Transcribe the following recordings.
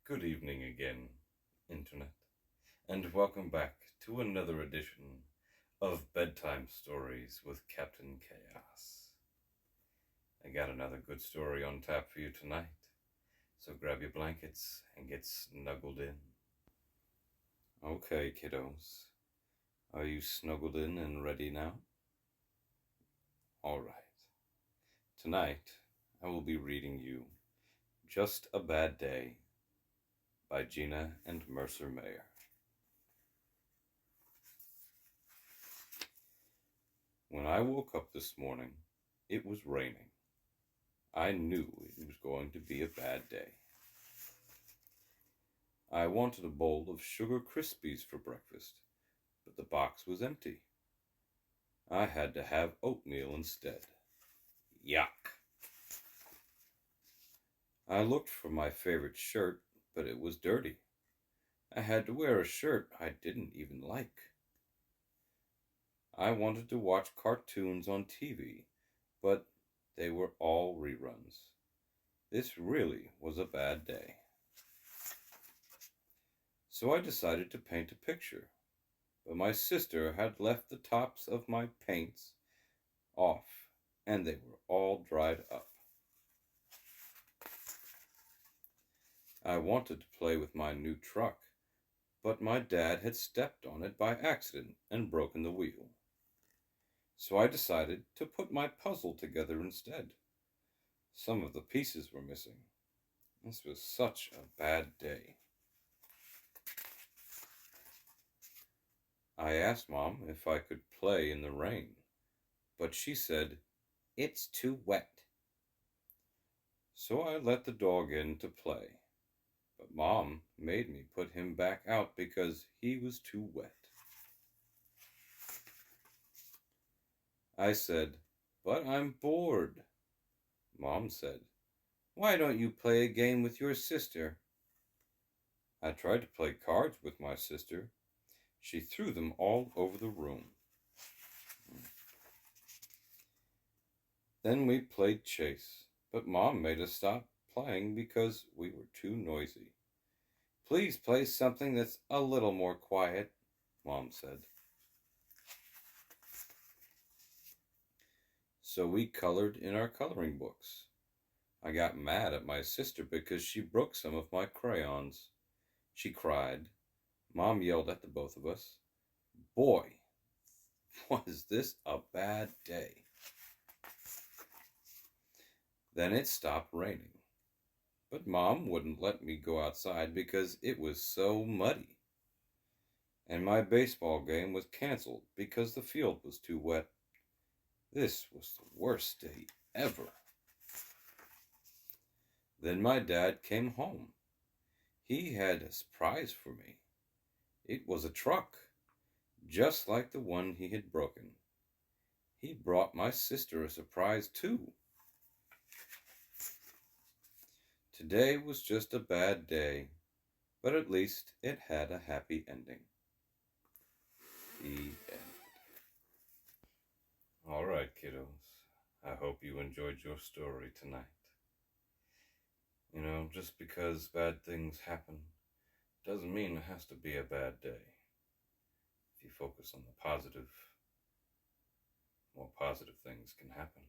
Good evening again, Internet, and welcome back to another edition of Bedtime Stories with Captain Chaos. I got another good story on tap for you tonight, so grab your blankets and get snuggled in. Okay, kiddos, are you snuggled in and ready now? Alright, tonight I will be reading you Just a Bad Day by Gina and Mercer Mayer. When I woke up this morning, it was raining. I knew it was going to be a bad day. I wanted a bowl of Sugar Krispies for breakfast, but the box was empty. I had to have oatmeal instead. Yuck! I looked for my favorite shirt, but it was dirty. I had to wear a shirt I didn't even like. I wanted to watch cartoons on TV, but they were all reruns. This really was a bad day. So I decided to paint a picture, but my sister had left the tops of my paints off, and they were all dried up. I wanted to play with my new truck, but my dad had stepped on it by accident and broken the wheel. So I decided to put my puzzle together instead. Some of the pieces were missing. This was such a bad day. I asked Mom if I could play in the rain, but she said, "It's too wet." So I let the dog in to play, but Mom made me put him back out because he was too wet. I said, "But I'm bored." Mom said, "Why don't you play a game with your sister?" I tried to play cards with my sister. She threw them all over the room. Then we played chase, but Mom made us stop playing because we were too noisy. "Please play something that's a little more quiet," Mom said. So we colored in our coloring books. I got mad at my sister because she broke some of my crayons. She cried. Mom yelled at the both of us. Boy, was this a bad day. Then it stopped raining. But Mom wouldn't let me go outside because it was so muddy. And my baseball game was canceled because the field was too wet. This was the worst day ever. Then my dad came home. He had a surprise for me. It was a truck, just like the one he had broken. He brought my sister a surprise too. Today was just a bad day, but at least it had a happy ending. The end. All right, kiddos. I hope you enjoyed your story tonight. Just because bad things happen doesn't mean it has to be a bad day. If you focus on the positive, more positive things can happen.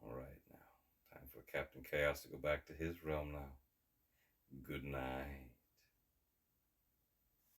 All right, now, time for Captain Chaos to go back to his realm now. Good night.